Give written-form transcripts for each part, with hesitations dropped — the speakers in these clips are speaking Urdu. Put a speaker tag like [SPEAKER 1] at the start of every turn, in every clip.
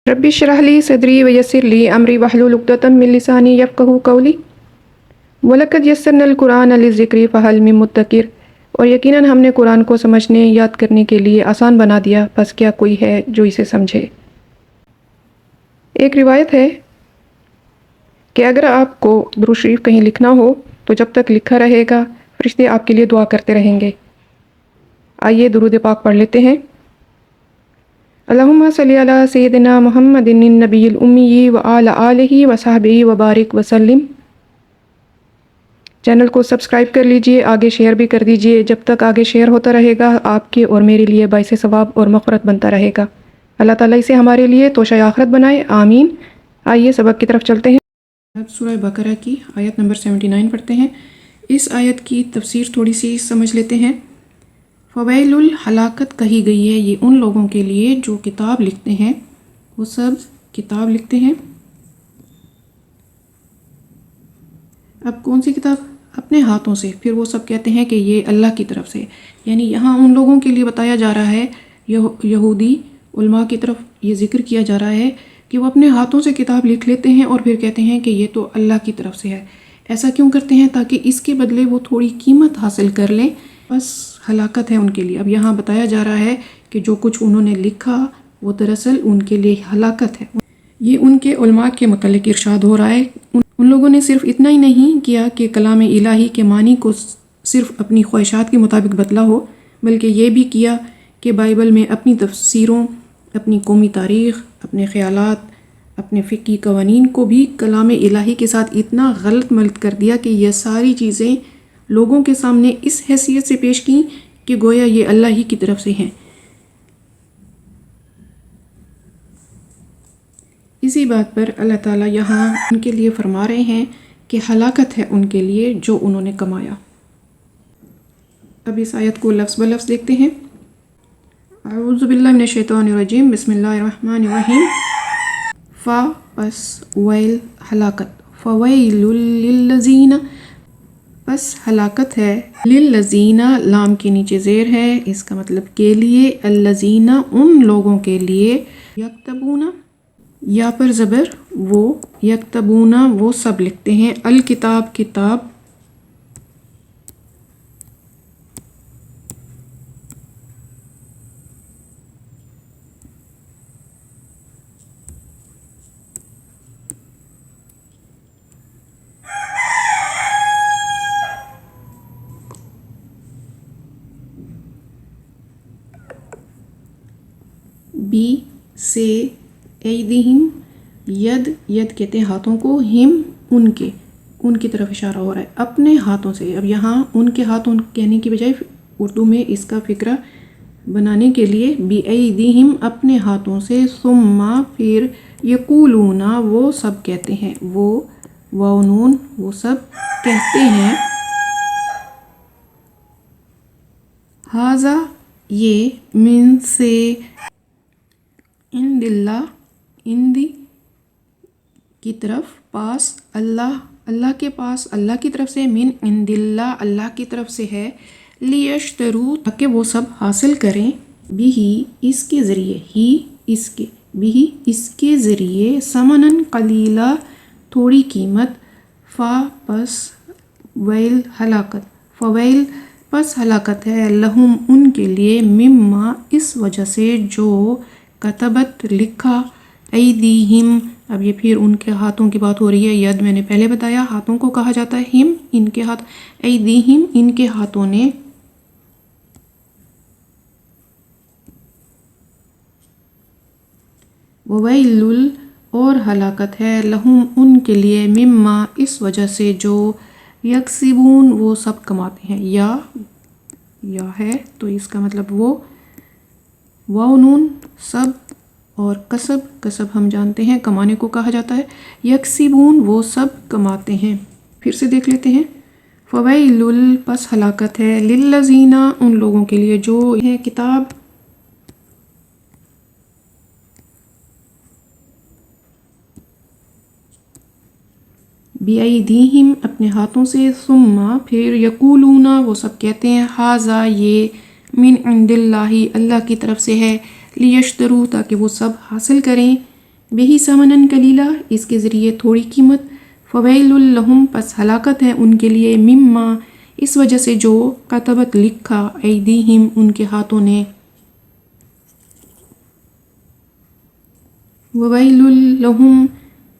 [SPEAKER 1] رب اشرح لی صدری ویسر لی امری واحلل عقدۃ من لسانی یفقہوا قولی وَلَقَدْ يَسَّرْنَا الْقُرْآنَ لِلذِّكْرِ فَهَلْ مِن مُدَّکِرٍ، اور یقیناً ہم نے قرآن کو سمجھنے یاد کرنے کے لیے آسان بنا دیا، پس کیا کوئی ہے جو اسے سمجھے۔ ایک روایت ہے کہ اگر آپ کو درود شریف کہیں لکھنا ہو تو جب تک لکھا رہے گا فرشتے آپ کے لیے دعا کرتے رہیں گے۔ آئیے درود پاک پڑھ لیتے ہیں۔ اللہم صلی علی سیدنا محمد النبی الامی وعلی آلہ وصحبہ وبارک وسلم۔ چینل کو سبسکرائب کر لیجئے، آگے شیئر بھی کر دیجئے۔ جب تک آگے شیئر ہوتا رہے گا آپ کے اور میرے لیے باعث ثواب اور مغفرت بنتا رہے گا۔ اللہ تعالیٰ اسے ہمارے لیے توشہ آخرت بنائے، آمین۔ آئیے سبق کی طرف چلتے ہیں۔ اب سورہ بقرہ کی آیت نمبر 79 پڑھتے ہیں۔ اس آیت کی تفسیر تھوڑی سی سمجھ لیتے ہیں۔ فویل ہلاکت کہی گئی ہے یہ ان لوگوں کے لیے جو کتاب لکھتے ہیں، وہ سب کتاب لکھتے ہیں۔ اب کون سی کتاب؟ اپنے ہاتھوں سے۔ پھر وہ سب کہتے ہیں کہ یہ اللہ کی طرف سے، یعنی یہاں ان لوگوں کے لیے بتایا جا رہا ہے، یہودی علماء کی طرف یہ ذکر کیا جا رہا ہے کہ وہ اپنے ہاتھوں سے کتاب لکھ لیتے ہیں اور پھر کہتے ہیں کہ یہ تو اللہ کی طرف سے ہے۔ ایسا کیوں کرتے ہیں؟ تاکہ اس کے بدلے وہ تھوڑی قیمت حاصل کر لیں، بس ہلاکت ہے ان کے لیے۔ اب یہاں بتایا جا رہا ہے کہ جو کچھ انہوں نے لکھا وہ دراصل ان کے لیے ہلاکت ہے۔ یہ ان کے علماء کے متعلق ارشاد ہو رہا ہے۔ ان لوگوں نے صرف اتنا ہی نہیں کیا کہ کلام الہی کے معنی کو صرف اپنی خواہشات کے مطابق بدلا ہو، بلکہ یہ بھی کیا کہ بائبل میں اپنی تفسیروں، اپنی قومی تاریخ، اپنے خیالات، اپنے فقہی قوانین کو بھی کلام الہی کے ساتھ اتنا غلط ملت کر دیا کہ یہ ساری چیزیں لوگوں کے سامنے اس حیثیت سے پیش کیں کہ گویا یہ اللہ ہی کی طرف سے ہیں۔ اسی بات پر اللہ تعالیٰ یہاں ان کے لیے فرما رہے ہیں کہ ہلاکت ہے ان کے لیے جو انہوں نے کمایا۔ اب اس آیت کو لفظ بلفظ دیکھتے ہیں۔ اعوذ باللہ من الشیطان الرجیم، بسم اللہ الرحمن الرحیم۔ فا پس ویل ہلاکت، فویل للذین پس ہلاکت ہے، للذین لام کے نیچے زیر ہے، اس کا مطلب کے لیے، الذین ان لوگوں کے لیے، یکتبون یا پر زبر وہ، یکتبون وہ سب لکھتے ہیں، الکتاب کتاب، بی سے ایدہم ید، ید کہتے ہیں ہاتھوں کو، ہم ان کے، ان کی طرف اشارہ ہو رہا ہے، اپنے ہاتھوں سے۔ اب یہاں ان کے ہاتھوں کہنے کی بجائے اردو میں اس کا فقرہ بنانے کے لیے بی ایدہم اپنے ہاتھوں سے، ثم پھر یقولون وہ سب کہتے ہیں، وہ واؤ وہ سب کہتے ہیں، ھذا یہ، من سے، عند اللہ اندی کی طرف، پاس اللہ، اللہ کے پاس، اللہ کی طرف سے، من عند اللہ اللہ کی طرف سے ہے، لیشترو تاکہ وہ سب حاصل کریں، بھی اس کے ذریعے، ہی اس کے، بھی اس کے ذریعے، ثمنن قلیلا تھوڑی قیمت، فا پس ویل ہلاکت، فویل پس ہلاکت ہے، لہم ان کے لیے، مما اس وجہ سے جو، کتبت لکھا، ایدیہم اب یہ پھر ان کے ہاتھوں کی بات ہو رہی ہے، ید میں نے پہلے بتایا ہاتھوں کو کہا جاتا ہے، ہم ان کے ہاتھ، ایدیہم ان کے ہاتھوں نے، وویل اور ہلاکت ہے، لہم ان کے لیے، مما اس وجہ سے جو، یکسبون وہ سب کماتے ہیں، یا ہے تو اس کا مطلب وہ، واؤ سب، اور کسب، کسب ہم جانتے ہیں کمانے کو کہا جاتا ہے، یکسبون وہ سب کماتے ہیں۔ پھر سے دیکھ لیتے ہیں۔ فویل پس ہلاکت ہے، للذین ان لوگوں کے لیے جو ہے کتاب، بیعیدیہم اپنے ہاتھوں سے، ثم پھر یقولون وہ سب کہتے ہیں، ھذا یہ، من عند اللہ اللہ کی طرف سے ہے، لیشترو تاکہ وہ سب حاصل کریں، بہی ثمناً قلیلا، اس کے ذریعے تھوڑی قیمت، فویل لہم، پس ہلاکت ہے ان کے لیے، مما، اس وجہ سے جو کتبت لکھا، ایدیہم، ان کے ہاتھوں نے، وویل لہم،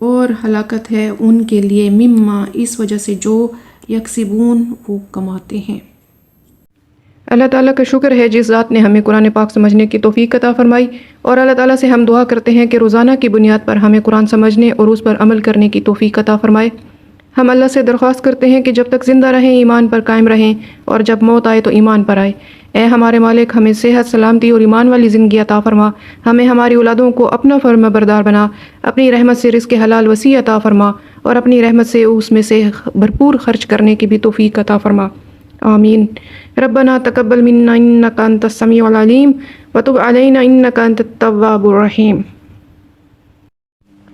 [SPEAKER 1] اور ہلاکت ہے ان کے لیے، مما، اس وجہ سے جو یکسبون، وہ کماتے ہیں۔ اللہ تعالیٰ کا شکر ہے جس ذات نے ہمیں قرآن پاک سمجھنے کی توفیق عطا فرمائی، اور اللہ تعالیٰ سے ہم دعا کرتے ہیں کہ روزانہ کی بنیاد پر ہمیں قرآن سمجھنے اور اس پر عمل کرنے کی توفیق عطا فرمائے۔ ہم اللہ سے درخواست کرتے ہیں کہ جب تک زندہ رہیں ایمان پر قائم رہیں، اور جب موت آئے تو ایمان پر آئے۔ اے ہمارے مالک، ہمیں صحت، سلامتی اور ایمان والی زندگی عطا فرما، ہمیں ہماری اولادوں کو اپنا فرما بردار بنا، اپنی رحمت سے رزق حلال وسیع عطا فرما، اور اپنی رحمت سے اس میں سے بھرپور خرچ کرنے کی بھی توفیق عطا فرما، آمین۔ ربنا تقبل منا انک انت السمیع العلیم وتب علینا انک انت التواب الرحیم۔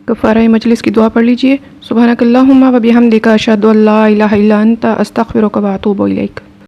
[SPEAKER 1] کفارہ مجلس کی دعا پڑھ لیجئے۔ سبحانک اللہم و بحمدک، اشہد ان لا الہ الا انت، استغفرک و اتوب الیک۔